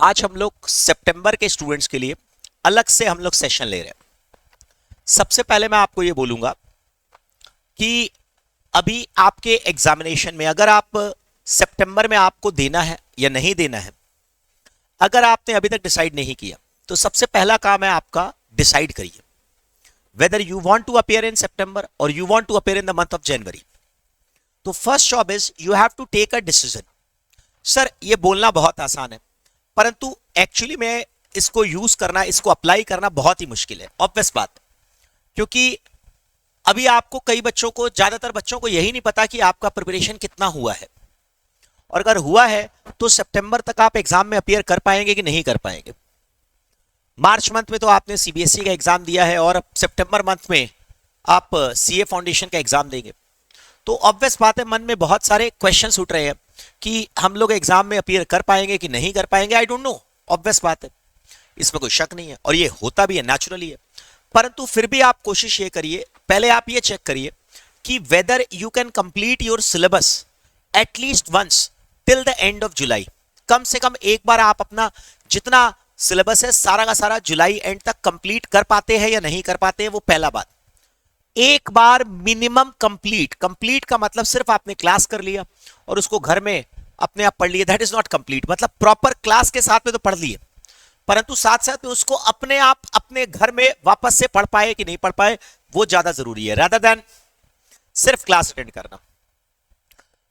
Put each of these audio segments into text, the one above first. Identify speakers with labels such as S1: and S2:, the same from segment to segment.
S1: आज हम लोग सितंबर के स्टूडेंट्स के लिए अलग से हम लोग सेशन ले रहे हैं। सबसे पहले मैं आपको ये बोलूंगा कि अभी आपके एग्जामिनेशन में अगर आप सितंबर में आपको देना है या नहीं देना है, अगर आपने अभी तक डिसाइड नहीं किया तो सबसे पहला काम है आपका डिसाइड करिए whether you want to appear in September or you want to appear in the month of January. तो first job is you have to take a decision. Sir ये बोलना बहुत आसान है, परंतु एक्चुअली में इसको यूज करना, इसको अप्लाई करना बहुत ही मुश्किल है। ऑब्वियस बात, क्योंकि अभी आपको कई बच्चों को, ज्यादातर बच्चों को यही नहीं पता कि आपका प्रिपरेशन कितना हुआ है, और अगर हुआ है तो सितंबर तक आप एग्जाम में अपियर कर पाएंगे कि नहीं कर पाएंगे। मार्च मंथ में तो आपने सीबीएसई का एग्जाम दिया है और अब सितंबर मंथ में आप सीए फाउंडेशन का एग्जाम देंगे, तो ऑब्वियस बात है मन में बहुत सारे क्वेश्चंस उठ रहे हैं कि हम लोग एग्जाम में अपियर कर पाएंगे कि नहीं कर पाएंगे। आई डोंट नो, ऑब्वियस बात है, इसमें कोई शक नहीं है और ये होता भी है, नेचुरली है। परंतु फिर भी आप कोशिश ये करिए, पहले आप ये चेक करिए कि whether you can complete your syllabus at least once till the end of July. कम से कम एक बार आप अपना जितना सिलेबस है सारा का सारा जुलाई एंड तक कंप्लीट कर पाते हैं या नहीं कर पाते हैं, वो पहला बात। एक बार मिनिमम कंप्लीट का मतलब सिर्फ आपने क्लास कर लिया और उसको घर में अपने आप पढ़ लिया, दैट इज नॉट कंप्लीट। मतलब प्रॉपर क्लास के साथ में तो पढ़ लिए, परंतु साथ साथ में उसको अपने आप अपने घर में वापस से पढ़ पाए कि नहीं पढ़ पाए, वो ज्यादा जरूरी है रादर देन सिर्फ क्लास अटेंड करना।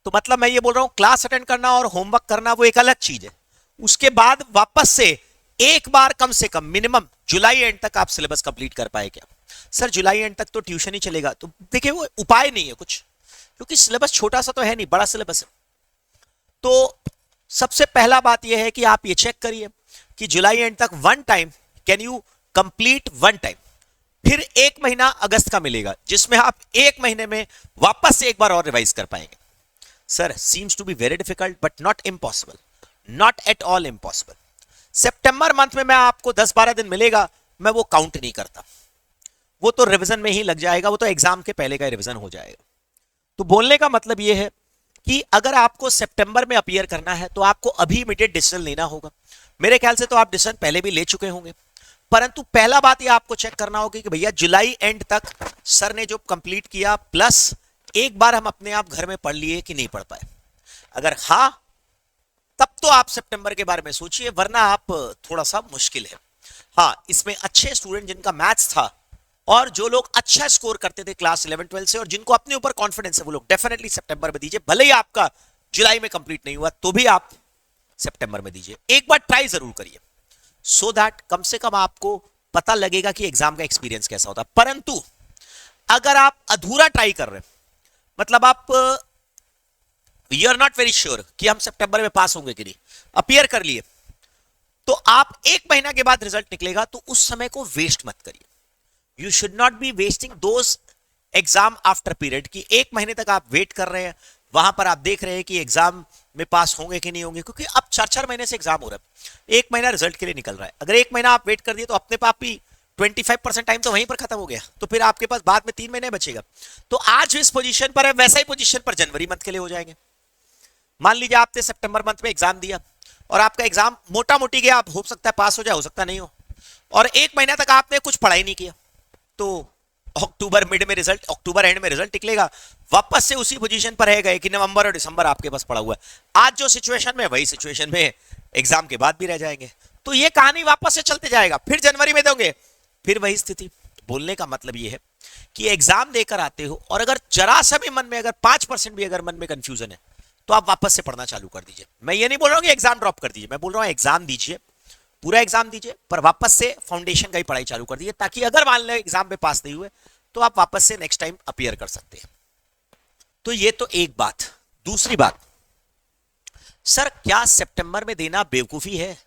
S1: तो मतलब मैं ये बोल रहा हूं, क्लास अटेंड करना और होमवर्क करना वो एक अलग चीज है। उसके बाद वापस से एक बार कम से कम मिनिमम जुलाई एंड तक आप सिलेबस कंप्लीट कर पाए क्या? सर जुलाई एंड तक तो ट्यूशन ही चलेगा, तो देखिए वो उपाय नहीं है कुछ, क्योंकि सिलेबस छोटा सा तो है नहीं, बड़ा सिलेबस है। तो सबसे पहला बात यह है कि आप ये चेक करिए कि जुलाई एंड तक one time can you complete one time. फिर एक महीना अगस्त का मिलेगा जिसमें आप एक महीने में वापस से एक बार और रिवाइज कर पाएंगे। Sir seems to be very difficult but not impossible, not at all impossible. सितंबर मंथ में मैं आपको 10-12 दिन मिलेगा, मैं वो काउंट नहीं करता, वो तो रिवीजन में ही लग जाएगा, वो तो एग्जाम के पहले का रिवीजन हो जाएगा। तो बोलने का मतलब ये है कि अगर आपको सितंबर में अपीयर करना है तो आपको अभी इमीडिएट डिसीजन लेना होगा। मेरे ख्याल से तो आप डिसीजन पहले भी ले चुके होंगे, परंतु पहला बात ये आपको चेक करना होगा कि भैया जुलाई एंड तक सर ने जो कंप्लीट किया प्लस एक बार हम अपने आप घर में पढ़ लिए कि नहीं पढ़ पाए। अगर हाँ, तब तो आप सितंबर के बारे में सोचिए, वरना आप थोड़ा सा मुश्किल है। हाँ, इसमें अच्छे स्टूडेंट जिनका मैथ्स था और जो लोग अच्छा स्कोर करते थे क्लास 11-12 से और जिनको अपने ऊपर कॉन्फिडेंस है, वो लोग डेफिनेटली सितंबर में दीजिए। भले ही आपका जुलाई में कंप्लीट नहीं हुआ तो भी आप सितंबर में दीजिए, एक बार ट्राई जरूर करिए, सो दैट कम से कम आपको पता लगेगा कि एग्जाम का एक्सपीरियंस कैसा होता है। परंतु अगर आप अधूरा ट्राई कर रहे हैं, मतलब आप you are not very sure कि हम सितंबर में पास होंगे कि नहीं, अपीयर कर लिए, तो आप एक महीना के बाद रिजल्ट निकलेगा तो उस समय को वेस्ट मत करिए। You should not be wasting those exam after period कि एक महीने तक आप वेट कर रहे हैं, वहां पर आप देख रहे हैं कि एग्जाम में पास होंगे कि नहीं होंगे, क्योंकि अब 4-4 महीने से एग्जाम हो रहा है, एक महीना रिजल्ट के लिए निकल रहा है। अगर एक महीना आप वेट कर दिए तो अपने पास भी 25% टाइम तो वहीं पर खत्म हो गया, तो फिर आपके पास बाद में 3 महीने बचेगा। तो आज इस पोजीशन पर है वैसा ही पोजीशन पर जनवरी मंथ के लिए हो जाएंगे। मान लीजिए आपने सितंबर मंथ में एग्जाम दिया और आपका एग्जाम मोटा मोटी गया, आप हो सकता है पास हो जाए, हो सकता नहीं हो, और एक महीना तक आपने कुछ पढ़ाई नहीं किया, तो अक्टूबर मिड में रिजल्ट, अक्टूबर एंड में रिजल्ट निकलेगा, वापस से उसी पोजीशन पर रह गए कि नवंबर और दिसंबर आपके पास पड़ा हुआ है। आज जो सिचुएशन में वही सिचुएशन में एग्जाम के बाद भी रह जाएंगे, तो ये कहानी वापस से चलते जाएगा, फिर जनवरी में दोगे फिर वही स्थिति। बोलने का मतलब ये है कि एग्जाम देकर आते हो और अगर जरा सा भी मन में, अगर 5% भी अगर मन में कंफ्यूजन है, तो आप वापस से पढ़ना चालू कर दीजिए। मैं ये नहीं बोल रहा हूं कि एग्जाम ड्रॉप कर दीजिए, मैं बोल रहा हूं एग्जाम दीजिए, पूरा एग्जाम दीजिए, पर वापस से फाउंडेशन का ही पढ़ाई चालू कर दीजिए, ताकि अगर मान लो एग्जाम में पास नहीं हुए तो आप वापस से नेक्स्ट टाइम अपीयर कर सकते हैं। तो ये तो एक बात। दूसरी बात, सर क्या सितंबर में देना बेवकूफी है?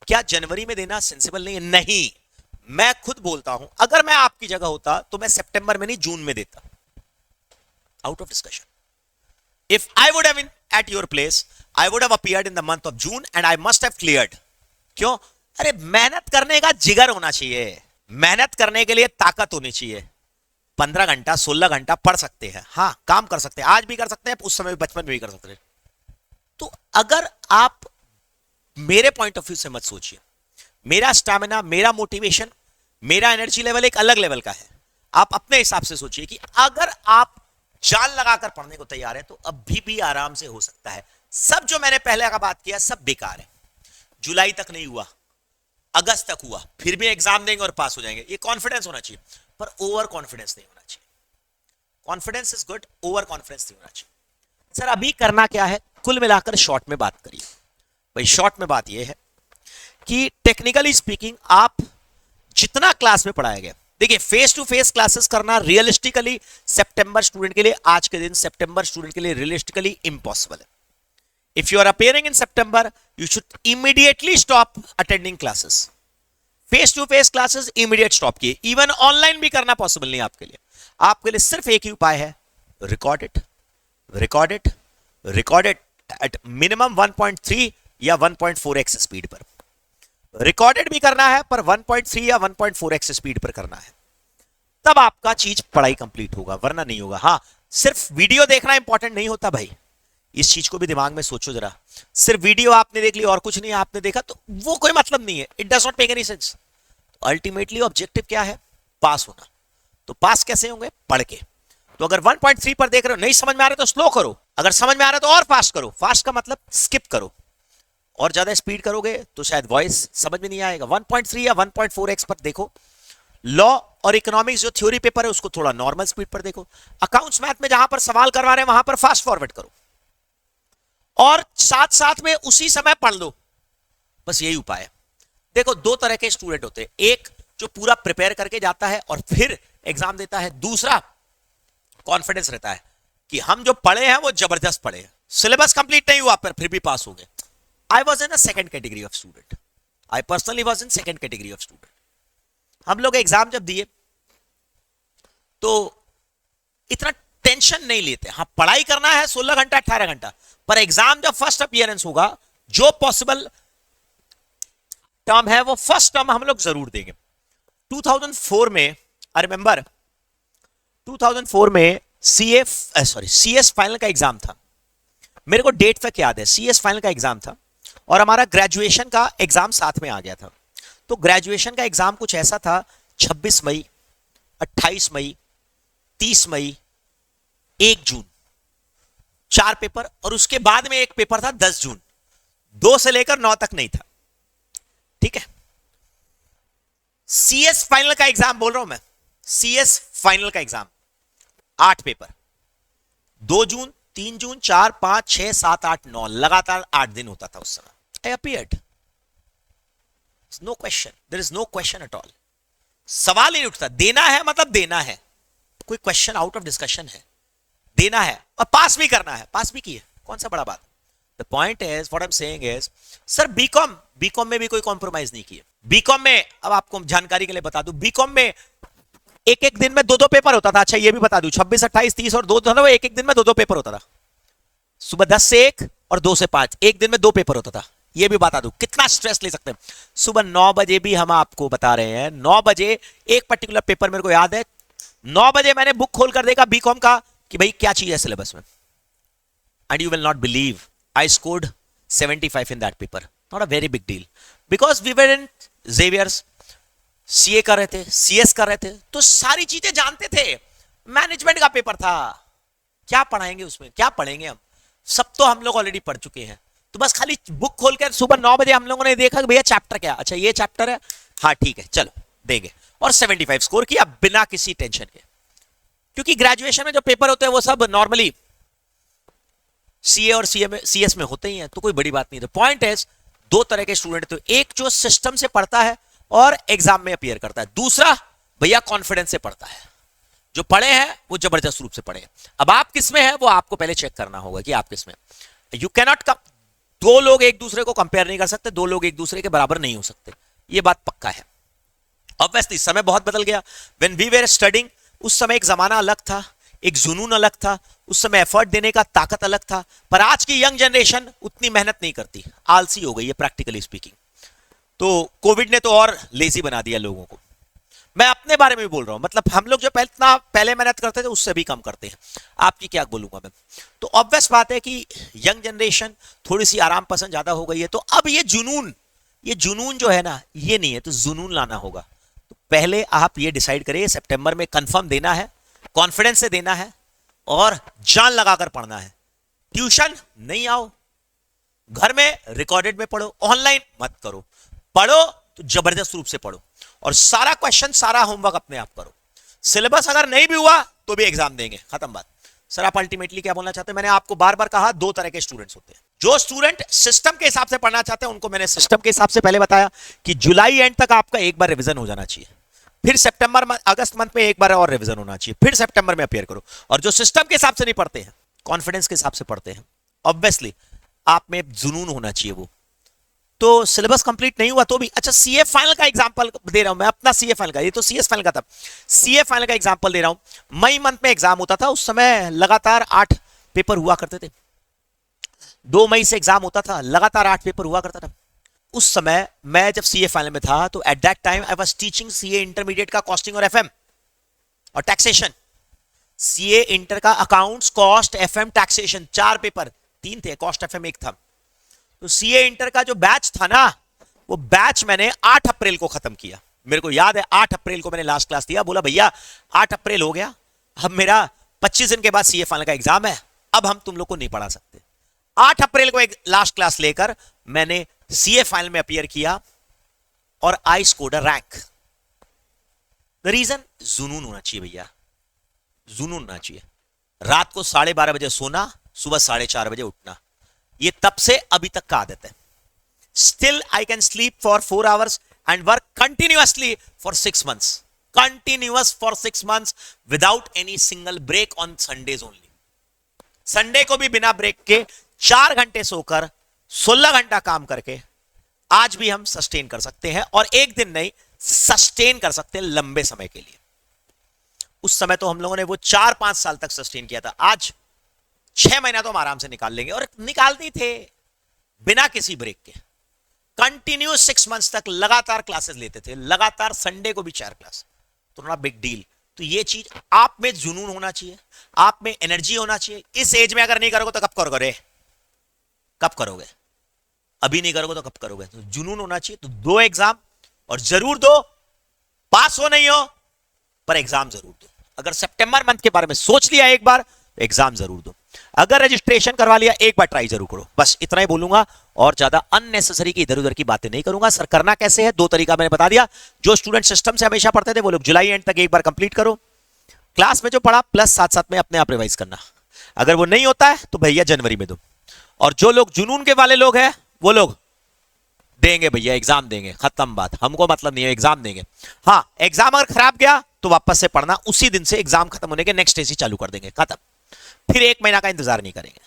S1: क्या जनवरी में देना सेंसिबल नहीं है? नहीं, मैं खुद बोलता हूं, अगर मैं आपकी जगह होता तो मैं सितंबर में नहीं जून में देता, out of discussion. If I would have been at your place, I would have appeared in the month of June and I must have cleared. क्यों? अरे मेहनत करने का जिगर होना चाहिए, मेहनत करने के लिए ताकत होनी चाहिए। 15 घंटा 16 घंटा पढ़ सकते हैं, हाँ काम कर सकते हैं, आज भी कर सकते हैं, उस समय बचपन में भी कर सकते हैं। तो अगर आप मेरे पॉइंट ऑफ व्यू से मत सोचिए। मेरा स्टैमिना, मेरा मोटिवेशन, मेरा एनर्जी लेवल एक अलग लेवल का है। आप अपने हिसाब से सोचिए कि अगर आप जान लगाकर पढ़ने को तैयार है तो अभी भी आराम से हो सकता है। सब जो मैंने पहले का बात किया सब बेकार है। जुलाई तक नहीं हुआ, अगस्त तक हुआ, फिर भी एग्जाम देंगे और पास हो जाएंगे। ये कॉन्फिडेंस होना चाहिए, पर ओवर कॉन्फिडेंस नहीं होना चाहिए। Confidence is good, over confidence नहीं होना चाहिए। सर अभी करना क्या है, कुल मिलाकर शॉर्ट में बात करिए। भाई शॉर्ट में बात यह है कि टेक्निकली स्पीकिंग आप जितना क्लास में पढ़ाया गया, देखिए फेस टू फेस क्लासेस करना रियलिस्टिकली सितंबर स्टूडेंट के लिए, आज के दिन सितंबर स्टूडेंट के लिए रियलिस्टिकली इम्पॉसिबल है। If you are appearing in September you should immediately stop attending classes. Face to face classes immediate stop किए। इवन ऑनलाइन भी करना पॉसिबल नहीं आपके लिए। आपके लिए सिर्फ एक ही उपाय है, record it, record it, record it at minimum 1.3 या 1.4x स्पीड पर। रिकॉर्डेड भी करना है पर 1.3 या 1.4x स्पीड पर करना है, तब आपका चीज पढ़ाई कंप्लीट होगा, वरना नहीं होगा। हाँ, सिर्फ वीडियो देखना इंपॉर्टेंट नहीं होता भाई, इस चीज को भी दिमाग में सोचो जरा। सिर्फ वीडियो आपने देख ली और कुछ नहीं आपने देखा तो वो कोई मतलब नहीं है, it does not make any sense. Ultimately objective क्या है, पास होना। तो पास कैसे होंगे, पढ़ के। तो अगर 1.3 पर देख रहे हो, नहीं समझ में आ रहा तो स्लो करो, अगर समझ में आ रहा तो और फास्ट करो। फास्ट का मतलब स्किप करो, और ज्यादा स्पीड करोगे तो शायद वॉइस समझ में नहीं आएगा। 1.3 या 1.4x पर देखो। लॉ और इकोनॉमिक्स जो थ्योरी पेपर है उसको थोड़ा नॉर्मल स्पीड पर देखो। अकाउंट्स मैथ में जहां पर सवाल करवा रहे हैं वहां पर फास्ट फॉरवर्ड करो, और साथ साथ में उसी समय पढ़ लो। बस यही उपाय है। देखो दो तरह के स्टूडेंट होते हैं, एक जो पूरा प्रिपेयर करके जाता है और फिर एग्जाम देता है, दूसरा कॉन्फिडेंस रहता है कि हम जो पढ़े हैं वो जबरदस्त पढ़े हैं, सिलेबस कंप्लीट नहीं हुआ पर फिर भी पास हो गए। I was in a second category of student. I personally was in second category of student. हम लोग एग्जाम जब दिए तो इतना टेंशन नहीं लेते। हाँ, पढ़ाई करना है 16 घंटा 18 घंटा, पर एग्जाम जब फर्स्ट अपीयरेंस होगा, जो पॉसिबल टर्म है वो फर्स्ट टर्म हम लोग जरूर देंगे। 2004 में आई रिमेंबर 2004 में CS फाइनल का एग्जाम था। मेरे को डेट तक याद है, CS फाइनल का एग्जाम था और हमारा ग्रेजुएशन का एग्जाम साथ में आ गया था। तो ग्रेजुएशन का एग्जाम कुछ ऐसा था, 26 मई, 28 मई, 30 मई, 1 जून, 4 पेपर, और उसके बाद में एक पेपर था 10 जून। 2 से लेकर 9 तक नहीं था, ठीक है। CS फाइनल का एग्जाम बोल रहा हूं मैं, CS फाइनल का एग्जाम 8 पेपर, 2 जून, 3 जून, 4, 5, 6, 7, 8, 9, लगातार 8 दिन होता था उस समय। I appeared. No question. There is no question at all. सवाल ही नहीं उठता, देना है मतलब देना है, कोई क्वेश्चन आउट ऑफ डिस्कशन है, देना है और पास भी करना है। पास भी किए, कौन सा बड़ा बात। The point is, what I am saying is, sir BCom में भी कोई कॉम्प्रोमाइज नहीं किए। बीकॉम में, अब आपको जानकारी के लिए बता दूं, बीकॉम में एक एक दिन में 2-2 पेपर होता था। अच्छा ये भी बता दूं, 26, 28, 30 और 2 था ना, वो एक एक दिन में 2-2 पेपर होता था। सुबह 10 से 1 और 2 से 5, एक दिन में 2 पेपर होता था। ये भी बता दूं, कितना स्ट्रेस ले सकते हैं। सुबह 9 बजे भी हम आपको बता रहे हैं, 9 बजे एक पर्टिकुलर पेपर मेरे को याद है, 9 बजे मैंने बुक खोल कर देखा बीकॉम का कि भाई क्या चीज है सिलेबस में, and you will not believe I scored 75 in that paper. Not a very big deal, because we were in Xavier's, CA कर रहे थे, सीएस कर रहे थे, तो सारी चीजें जानते थे। मैनेजमेंट का पेपर था, क्या पढ़ाएंगे उसमें, क्या पढ़ेंगे हम, सब तो हम लोग ऑलरेडी पढ़ चुके हैं। तो बस खाली बुक खोल कर सुबह 9 बजे हम लोगों ने देखा कि भैया चैप्टर क्या, अच्छा ये चैप्टर है, हाँ ठीक है चलो देंगे, और 75 स्कोर किया बिना किसी टेंशन के। क्योंकि ग्रेजुएशन में जो पेपर होते हैं वो सब नॉर्मली सीए और सीएस में होते ही हैं, तो कोई बड़ी बात नहीं है। पॉइंट है, 2 तरह के स्टूडेंट, तो एक जो सिस्टम से पढ़ता है और एग्जाम में अपीयर करता है, दूसरा भैया कॉन्फिडेंस से पढ़ता है। जो पढ़े हैं वो जबरदस्त रूप से पढ़े। अब आप किसमें है वो आपको पहले चेक करना होगा कि आप किसमें। यू कैनॉट कम, 2 लोग एक दूसरे को कंपेयर नहीं कर सकते, 2 लोग एक दूसरे के बराबर नहीं हो सकते, ये बात पक्का है। ऑब्वियसली समय बहुत बदल गया। व्हेन वी वर स्टडिंग, उस समय एक जमाना अलग था, एक जुनून अलग था, उस समय एफर्ट देने का ताकत अलग था। पर आज की यंग जनरेशन उतनी मेहनत नहीं करती, आलसी हो गई है प्रैक्टिकली स्पीकिंग। तो कोविड ने तो और लेजी बना दिया लोगों को। मैं अपने बारे में भी बोल रहा हूं, मतलब हम लोग जो पहले मेहनत करते थे उससे भी कम करते हैं। आपकी क्या बोलूंगा मैं। तो ऑब्वियस बात है कि यंग जनरेशन थोड़ी सी आराम पसंद ज्यादा हो गई है, तो अब ये जुनून जो है ना, ये नहीं है, तो जुनून लाना होगा। तो पहले आप ये डिसाइड करिए सितंबर में कंफर्म देना है, कॉन्फिडेंस से देना है और जान लगाकर पढ़ना है। ट्यूशन नहीं आओ, घर में रिकॉर्डेड में पढ़ो, ऑनलाइन मत करो। पढ़ो तो जबरदस्त रूप से पढ़ो और सारा क्वेश्चन सारा होमवर्क अपने आप करो। सिलेबस अगर नहीं भी हुआ तो भी एग्जाम देंगे, खत्म बात। सर आप अल्टीमेटली क्या बोलना चाहते हैं? मैंने आपको बार बार कहा, दो तरह के स्टूडेंट्स होते हैं। जो स्टूडेंट सिस्टम के हिसाब से पढ़ना चाहते हैं उनको मैंने सिस्टम के हिसाब से पहले बताया कि जुलाई एंड तक आपका एक बार रिवीजन हो जाना चाहिए, फिर सितंबर अगस्त मंथ में एक बार और रिवीजन होना चाहिए, फिर सितंबर में अपियर करो। और जो सिस्टम के हिसाब से नहीं पढ़ते हैं, कॉन्फिडेंस के हिसाब से पढ़ते हैं, ऑब्वियसली आप में जुनून होना चाहिए वो। तो सिलेबस कंप्लीट नहीं हुआ तो भी अच्छा, सीए फाइनल का एग्जांपल दे रहा हूं मैं, अपना सीए फाइनल का, ये तो सीएस फाइनल का था, सीए फाइनल का एग्जांपल दे रहा हूं। मई मंथ में एग्जाम होता था, उस समय लगातार 8 पेपर हुआ करते थे। 2 मई से एग्जाम होता था, लगातार 8 पेपर हुआ करता था। उस समय मैं जब सीए फाइनल में था तो at that time I was teaching CA intermediate का कॉस्टिंग और एफएम और टैक्सेशन। सीए इंटर का accounts, cost, FM, taxation, 4 paper, 3 थे, कॉस्ट एफएम 1 था। तो सीए इंटर का जो बैच था ना, वो बैच मैंने 8 अप्रैल को खत्म किया। मेरे को याद है 8 अप्रैल को मैंने लास्ट क्लास दिया, बोला भैया 8 अप्रैल हो गया, अब मेरा 25 दिन के बाद सीए फाइनल का एग्जाम है, अब हम तुम लोग को नहीं पढ़ा सकते। 8 अप्रैल को एक लास्ट क्लास लेकर मैंने सीए फाइनल में अपीयर किया और I scored a rank. The reason, जुनून होना चाहिए भैया, जुनून होना चाहिए। रात को 12:30 बजे सोना, सुबह 4:30 बजे उठना, ये तब से अभी तक का आदत है। Still I can sleep for 4 hours and work continuously for 6 months, continuous for 6 months without any single break on Sundays only. Sunday को भी बिना ब्रेक के 4 घंटे सोकर 16 घंटा काम करके आज भी हम सस्टेन कर सकते हैं, और एक दिन नहीं, सस्टेन कर सकते हैं लंबे समय के लिए। उस समय तो हम लोगों ने वो 4-5 साल तक सस्टेन किया था, आज 6 महीना तो हम आराम से निकाल लेंगे, और निकालते थे बिना किसी ब्रेक के। कंटिन्यू 6 मंथ्स तक लगातार क्लासेस लेते थे, लगातार, संडे को भी 4 क्लास, तो ना बिग डील। तो ये चीज आप में जुनून होना चाहिए, आप में एनर्जी होना चाहिए। इस एज में अगर नहीं करोगे तो कब करोगे? कब करोगे? अभी नहीं करोगे तो कब करोगे? तो जुनून होना चाहिए। तो 2 एग्जाम, और जरूर दो, पास हो नहीं हो पर एग्जाम जरूर दो। अगर सितंबर मंथ के बारे में सोच लिया एक बार तो एग्जाम जरूर दो। अगर रजिस्ट्रेशन करवा लिया एक बार ट्राई जरूर करो। बस इतना ही बोलूंगा, और ज्यादा अननेसेसरी की इधर उधर की बातें नहीं करूंगा। सर करना कैसे है, 2 तरीका मैंने बता दिया। जो स्टूडेंट सिस्टम से हमेशा पढ़ते थे वो लोग जुलाई एंड तक एक बार कंप्लीट करो, क्लास में जो पढ़ा प्लस साथ साथ में अपने आप रिवाइज करना। अगर वो नहीं होता है तो भैया जनवरी में दो। और जो लोग जुनून के वाले लोग हैं वो लोग देंगे भैया, एग्जाम देंगे, खत्म बात, हमको मतलब नहीं है, एग्जाम देंगे। हाँ, एग्जाम अगर खराब गया तो वापस से पढ़ना, उसी दिन से एग्जाम खत्म होने के नेक्स्ट डे से चालू कर देंगे, खत्म। फिर 1 महीना का इंतजार नहीं करेंगे।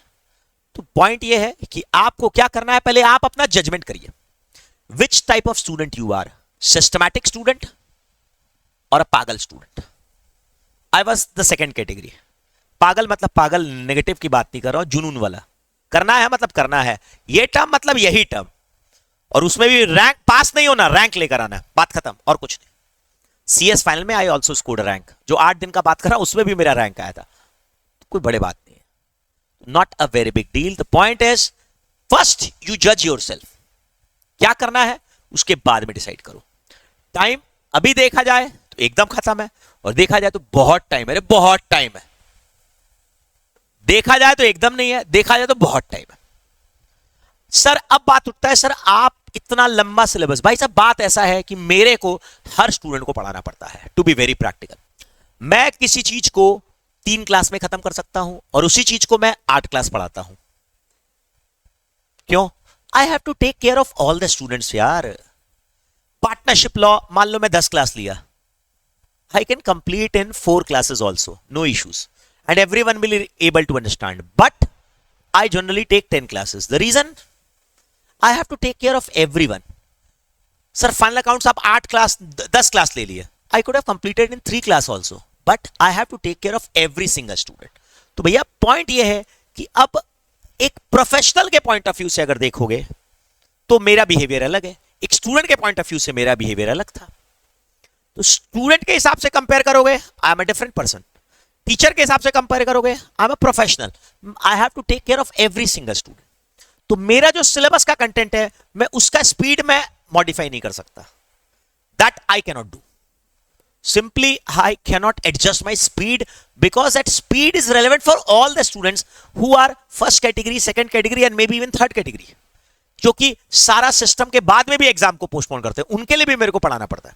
S1: तो पॉइंट ये है कि आपको क्या करना है, पहले आप अपना जजमेंट करिए। Which type of student you are, systematic student और अ पागल student. I was the second category. पागल मतलब पागल, नेगेटिव की बात नहीं कर रहा हूं, जुनून वाला। करना है मतलब करना है, ये टर्म मतलब यही टर्म, और उसमें भी रैंक पास नहीं होना, रैंक लेकर आना, बात खत्म, और कुछ नहीं। सीएस फाइनल में आई ऑल्सो स्कोर्ड रैंक, जो 8 दिन का बात कर रहा हूं उसमें भी मेरा रैंक आया था, कोई बड़ी बात नहीं है, not a very big deal. The point is first you जज योरसेल्फ, क्या करना है उसके बाद में डिसाइड करो। टाइम अभी देखा जाए तो एकदम खत्म है, और देखा जाए तो बहुत टाइम है, बहुत टाइम है। देखा जाए तो एकदम नहीं है, देखा जाए तो बहुत टाइम है। सर अब बात उठता है, सर आप इतना लंबा सिलेबस, भाई साहब बात ऐसा है कि मेरे को हर स्टूडेंट को पढ़ाना पड़ता है, टू बी वेरी प्रैक्टिकल। मैं किसी चीज को 3 क्लास में खत्म कर सकता हूं, और उसी चीज को मैं 8 क्लास पढ़ाता हूं। क्यों? I have to take care of all the students यार। पार्टनरशिप लॉ, मान लो मैं 10 क्लास लिया, I can complete in 4 classes also, no issues, and everyone will be able to understand, but I generally take 10 classes. The reason, I have to take care of everyone. Sir, final accounts आप 8 class 10 class ले लिए, I could have completed in 3 class also, but I have to take care of every single student. तो भैया point ये है कि अब एक प्रोफेशनल के पॉइंट ऑफ व्यू से अगर देखोगे तो मेरा बिहेवियर अलग है, एक स्टूडेंट के पॉइंट ऑफ व्यू से मेरा बिहेवियर अलग था। तो स्टूडेंट के हिसाब से कंपेयर करोगे, I am a different person. Teacher के हिसाब से कंपेयर करोगे, I am a professional, I have to take care of every single student. तो मेरा जो सिलेबस का कंटेंट है, मैं उसका स्पीड में मॉडिफाई नहीं कर सकता, that I can not do. Simply, I cannot adjust my speed because that speed is relevant for all the students who are first category, second category and maybe even third category, जो कि सारा system के बाद में भी exam को postpone करते हैं, उनके लिए भी मेरे को पढ़ाना पड़ता है।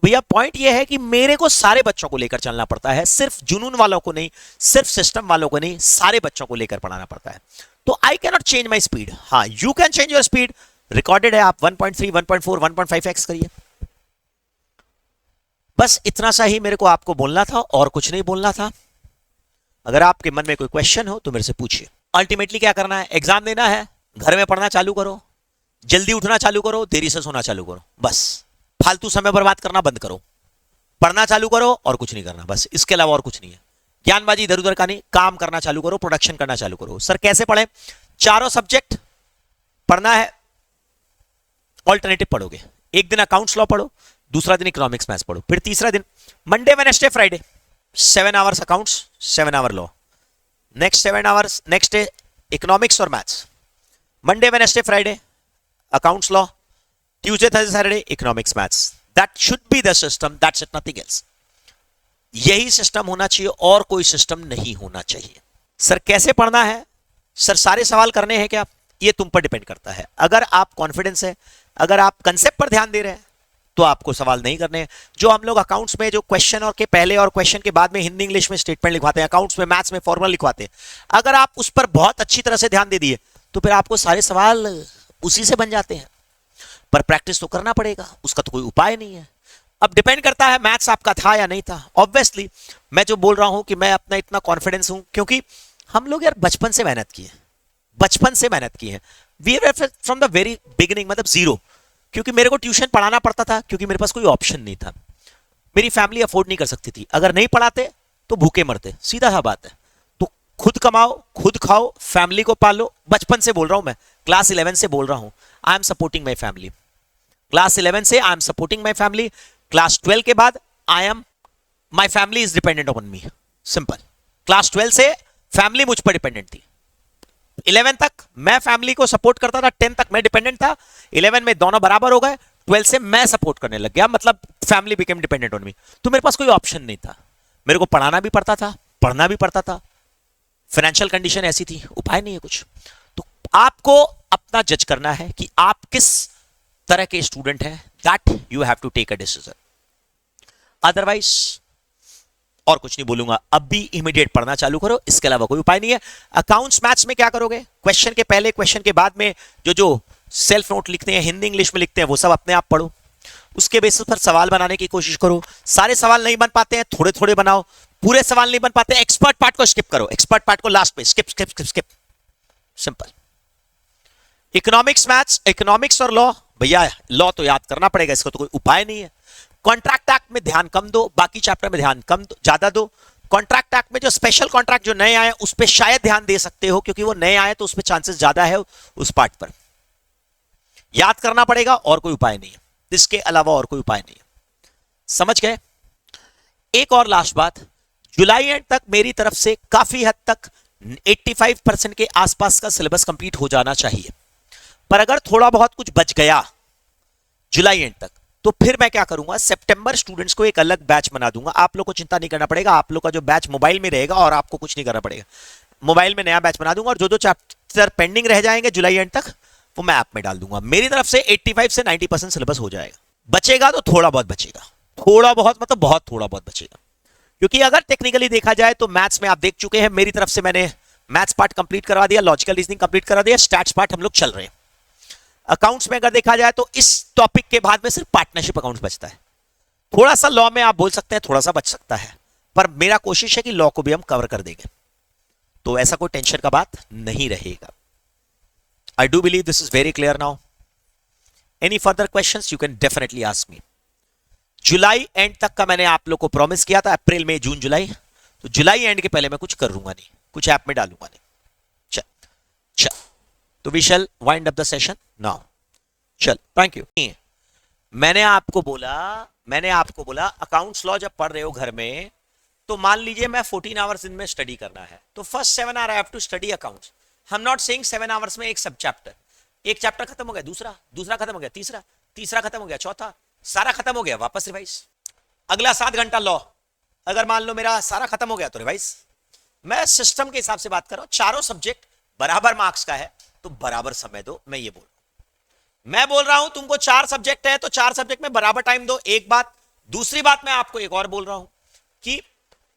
S1: भैया पॉइंट ये है कि मेरे को सारे बच्चों को लेकर चलना पड़ता है, सिर्फ जुनून वालों को नहीं, सिर्फ सिस्टम वालों को नहीं, सारे बच्चों को लेकर पढ़ाना पड़ता है। तो I can not change my speed. हाँ, you can change your speed, recorded है, आप 1.3, 1.4, 1.5x करिए। बस इतना सा ही मेरे को आपको बोलना था और कुछ नहीं बोलना था। अगर आपके मन में कोई क्वेश्चन हो तो मेरे से पूछिए। अल्टीमेटली क्या करना है, एग्जाम देना है, घर में पढ़ना चालू करो, जल्दी उठना चालू करो, देरी से सोना चालू करो, बस फालतू समय बर्बाद करना बंद करो, पढ़ना चालू करो और कुछ नहीं करना, बस इसके अलावा और कुछ नहीं है। ज्ञानबाजी इधर उधर का नहीं, काम करना चालू करो, प्रोडक्शन करना चालू करो। सर कैसे पढ़े? चारों सब्जेक्ट पढ़ना है, ऑल्टरनेटिव पढ़ोगे। एक दिन अकाउंट्स लॉ पढ़ो, दूसरा दिन इकोनॉमिक्स मैथ्स पढ़ो, फिर तीसरा दिन Monday Wednesday Friday 7 hours accounts, 7 hour law, next 7 hours next day economics और maths, Monday Wednesday Friday accounts law, Tuesday Thursday Saturday economics maths. That should be the system, that's it, nothing else. यही system होना चाहिए और कोई system नहीं होना चाहिए। Sir कैसे पढ़ना है? सर सारे सवाल करने हैं क्या? ये तुम पर डिपेंड करता है। अगर आप कॉन्फिडेंस है, अगर आप कंसेप्ट पर ध्यान दे रहे हैं तो आपको सवाल नहीं करने हैं। जो हम लोग अकाउंट्स में जो क्वेश्चन और के पहले और क्वेश्चन के बाद में हिंदी इंग्लिश में स्टेटमेंट लिखवाते हैं, अकाउंट्स में मैथ्स में फॉर्मूला लिखवाते हैं, अगर आप उस पर बहुत अच्छी तरह से ध्यान दे दिए तो फिर आपको सारे सवाल उसी से बन जाते हैं। पर प्रैक्टिस तो करना पड़ेगा, उसका तो कोई उपाय नहीं है। अब डिपेंड करता है मैथ्स आपका था या नहीं था। ऑब्वियसली मैं जो बोल रहा हूं कि मैं अपना इतना कॉन्फिडेंस हूं क्योंकि हम लोग यार बचपन से मेहनत की है, बचपन से मेहनत की है। We are from the very beginning, मतलब जीरो। क्योंकि मेरे को ट्यूशन पढ़ाना पड़ता था, क्योंकि मेरे पास कोई ऑप्शन नहीं था। मेरी फैमिली अफोर्ड नहीं कर सकती थी, अगर नहीं पढ़ाते तो भूखे मरते, सीधा सा बात है। तो खुद कमाओ, खुद खाओ, फैमिली को पालो। बचपन से बोल रहा हूं मैं, क्लास 11 से बोल रहा हूं, I am supporting my family. Class 11 से I am supporting my family. Class 12 के बाद I am, my family is dependent on me, simple. Class 12 से फैमिली मुझ पर डिपेंडेंट थी। 11 तक मैं फैमिली को सपोर्ट करता था, 10 तक मैं डिपेंडेंट था, 11 में दोनों बराबर हो गए, 12 से मैं सपोर्ट करने लग गया, मतलब family became dependent on me. तो मेरे पास कोई ऑप्शन नहीं था, मेरे को पढ़ाना भी पड़ता था, पढ़ना भी पड़ता था, फाइनेंशियल कंडीशन ऐसी थी, उपाय नहीं है कुछ। तो आपको अपना जज करना है कि आप किस तरह के स्टूडेंट हैं, that you have to take a decision. Otherwise और कुछ नहीं बोलूंगा, अब भी इमीडिएट पढ़ना चालू करो, इसके अलावा कोई उपाय नहीं है। अकाउंट्स मैथ्स में क्या करोगे? क्वेश्चन के पहले क्वेश्चन के बाद में जो जो सेल्फ नोट लिखते हैं, हिंदी इंग्लिश में लिखते हैं, वो सब अपने आप पढ़ो। उसके बेसिस पर सवाल बनाने की कोशिश करो। सारे सवाल नहीं बन पाते हैं, थोड़े थोड़े बनाओ। पूरे सवाल नहीं बन पाते, एक्सपर्ट पार्ट को स्किप करो, एक्सपर्ट पार्ट को लास्ट पे skip skip skip skip, simple. Economics maths, economics और लॉ, भैया लॉ तो याद करना पड़ेगा, इसका तो कोई उपाय नहीं है। कॉन्ट्रैक्ट एक्ट में ध्यान कम दो, बाकी चैप्टर में ध्यान कम ज्यादा दो। कॉन्ट्रैक्ट एक्ट में जो स्पेशल कॉन्ट्रैक्ट जो नए आए उस पर शायद ध्यान दे सकते हो, क्योंकि वो नए आए तो उस पर चांसेस ज्यादा है, उस पार्ट पर याद करना पड़ेगा और कोई उपाय नहीं है, इसके अलावा और कोई उपाय नहीं है। समझ गए? एक और लास्ट बात, जुलाई एंड तक मेरी तरफ से काफी हद तक 85% के आसपास का सिलेबस कंप्लीट हो जाना चाहिए। पर अगर थोड़ा बहुत कुछ बच गया जुलाई एंड तक, तो फिर मैं क्या करूंगा, सितंबर स्टूडेंट्स को एक अलग बैच बना दूंगा। आप लोग को चिंता नहीं करना पड़ेगा, आप लोग का जो बैच मोबाइल में रहेगा और आपको कुछ नहीं करना पड़ेगा। मोबाइल में नया बैच बना दूंगा और जो जो चैप्टर पेंडिंग रह जाएंगे जुलाई एंड तक वो मैं ऐप में डाल दूंगा। मेरी तरफ से 85 से 90% सिलेबस हो जाएगा। बचेगा तो थोड़ा बहुत बचेगा, थोड़ा बहुत मतलब बहुत थोड़ा बहुत बचेगा। क्योंकि अगर टेक्निकली देखा जाए तो मैथ्स में आप देख चुके हैं, मेरी तरफ से मैंने मैथ्स पार्ट कंप्लीट करवा दिया, लॉजिकल रीजनिंग कंप्लीट करा दिया, स्टैट्स पार्ट हम लोग चल रहे हैं। अकाउंट्स में अगर देखा जाए तो इस टॉपिक के बाद में सिर्फ पार्टनरशिप अकाउंट्स बचता है। थोड़ा सा लॉ में आप बोल सकते हैं, थोड़ा सा बच सकता है, पर मेरा कोशिश है कि लॉ को भी हम कवर कर देंगे, तो ऐसा कोई टेंशन का बात नहीं रहेगा। I do believe this is very clear now. Any further questions you can definitely ask me. July and तक का मैंने आप लोग को प्रॉमिस किया था, अप्रैल मई जून जुलाई, तो जुलाई एंड के पहले मैं कुछ करूंगा नहीं, कुछ ऐप में डालूंगा नहीं। चल तो we shall wind up the session now. चल, थैंक यू। मैंने आपको बोला मैंने आपको बोला अकाउंट्स लॉ जब पढ़ रहे हो घर में, तो मान लीजिए मैं 14 आवर्स दिन में स्टडी करना है, तो first 7 hour I have to study accounts. I am not saying 7 hours में एक सब चैप्टर, एक चैप्टर खत्म हो गया दूसरा, दूसरा खत्म हो गया तीसरा, तीसरा खत्म हो गया चौथा, सारा खत्म हो गया वापस रिवाइज। अगला 7 घंटा लॉ, अगर मान लो मेरा सारा खत्म हो गया तो रिवाइज। मैं सिस्टम के हिसाब से बात कर रहा हूं, चारों सब्जेक्ट बराबर मार्क्स का है तो बराबर समय दो, मैं ये बोल रहा हूं। मैं बोल रहा हूं तुमको 4 सब्जेक्ट है तो 4 सब्जेक्ट में बराबर टाइम दो, एक बात। दूसरी बात मैं आपको एक और बोल रहा हूं कि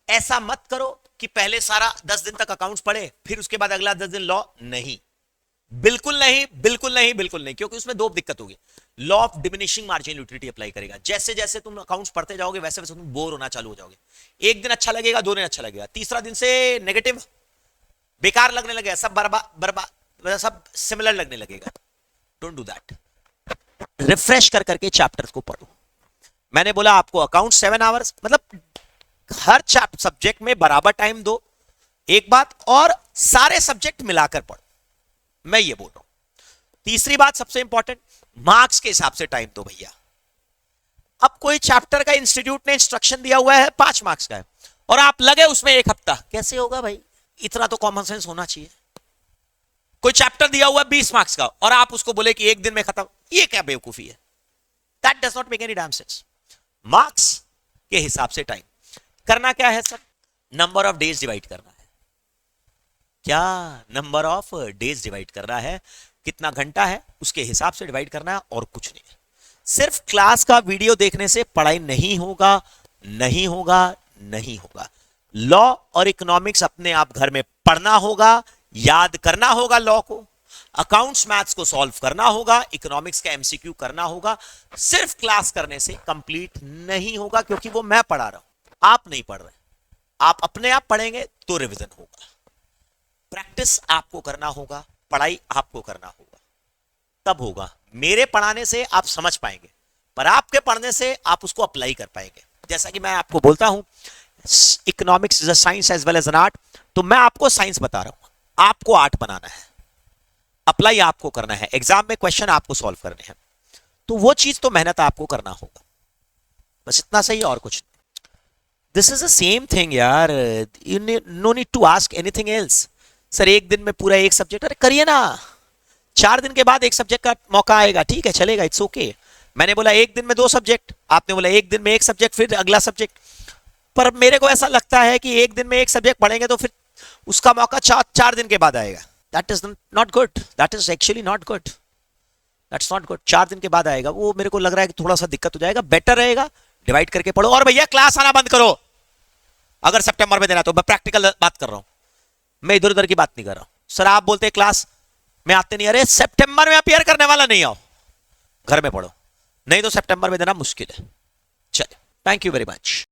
S1: ऐसा मत करो कि पहले सारा 10 दिन तक अकाउंट्स पढ़े फिर उसके बाद अगला 10 दिन लॉ, नहीं, बिल्कुल नहीं, बिल्कुल नहीं, बिल्कुल नहीं, क्योंकि उसमें दो दिक्कत होगी। Law of diminishing margin utility apply करेगा, जैसे जैसे तुम अकाउंट्स पढ़ते जाओगे वैसे वैसे तुम बोर होना चालू हो जाओगे। एक दिन अच्छा लगेगा, 2 दिन अच्छा लगेगा, तीसरा दिन से नेगेटिव बेकार लगने लगेगा, सब बर्बाद बर्बाद, सब सिमिलर लगने लगेगा। डोंट डू दैट, रिफ्रेश कर करके चैप्टर्स को पढ़ो। मैंने बोला आपको अकाउंट 7 आवर्स, मतलब हर सब्जेक्ट में बराबर टाइम दो, एक बात, और सारे सब्जेक्ट मिलाकर पढ़ो, मैं ये बोल रहा हूं। तीसरी बात सबसे इंपॉर्टेंट, मार्क्स के हिसाब से टाइम दो भैया। अब कोई चैप्टर का इंस्टीट्यूट ने इंस्ट्रक्शन दिया हुआ है 5 मार्क्स का है और आप लगे उसमें 1 हफ्ता, कैसे होगा भाई? इतना तो कॉमन सेंस होना चाहिए। कोई चैप्टर दिया हुआ है 20 मार्क्स का और आप उसको बोले कि एक दिन में खत्म, ये क्या बेवकूफी है? That does not make any damn sense. Marks के हिसाब से टाइम करना क्या है sir? Number of days divide करना है। क्या नंबर ऑफ डेज डिवाइड करना है, कितना घंटा है उसके हिसाब से डिवाइड करना है, और कुछ नहीं। सिर्फ क्लास का वीडियो देखने से पढ़ाई नहीं होगा, नहीं होगा, नहीं होगा। लॉ और इकोनॉमिक्स अपने आप घर में पढ़ना होगा, याद करना होगा लॉ को, अकाउंट्स मैथ्स को सॉल्व करना होगा, इकोनॉमिक्स का एमसीक्यू करना होगा। सिर्फ क्लास करने से कंप्लीट नहीं होगा, क्योंकि वो मैं पढ़ा रहा हूं, आप नहीं पढ़ रहे। आप अपने आप पढ़ेंगे तो रिवीजन होगा। प्रैक्टिस आपको करना होगा, पढ़ाई आपको करना होगा, तब होगा। मेरे पढ़ाने से आप समझ पाएंगे, पर आपके पढ़ने से आप उसको अप्लाई कर पाएंगे। जैसा कि मैं आपको बोलता हूं economics is a science as well as an art, तो मैं आपको साइंस बता रहा हूं, आपको आर्ट बनाना है, अप्लाई आपको करना है, एग्जाम में क्वेश्चन आपको सॉल्व करने हैं, तो वो चीज तो मेहनत आपको करना होगा, बस इतना सही, और कुछ नहीं। This is the same thing यार, you no need to ask anything else. Sir एक दिन में पूरा एक सब्जेक्ट, अरे करिए ना, 4 दिन के बाद एक सब्जेक्ट का मौका आएगा, ठीक है चलेगा, इट्स ओके। मैंने बोला एक दिन में 2 सब्जेक्ट, आपने बोला एक दिन में एक सब्जेक्ट, फिर अगला सब्जेक्ट। पर मेरे को ऐसा लगता है कि एक दिन में एक सब्जेक्ट पढ़ेंगे तो फिर उसका मौका 4 दिन के बाद आएगा। That is not good, that is actually not good, that's not good. 4 दिन के बाद आएगा, वो मेरे को लग रहा है कि थोड़ा सा दिक्कत हो जाएगा। बेटर रहेगा डिवाइड करके पढ़ो। और भैया क्लास आना बंद करो, अगर सितंबर में देना तो। मैं प्रैक्टिकल बात कर रहा हूं, मैं इधर उधर की बात नहीं कर रहा हूं। सर आप बोलते हैं क्लास में आते नहीं, अरे सितंबर में अपियर करने वाला नहीं, आओ घर में पढ़ो, नहीं तो सितंबर में देना मुश्किल है। चलिए, थैंक यू वेरी मच।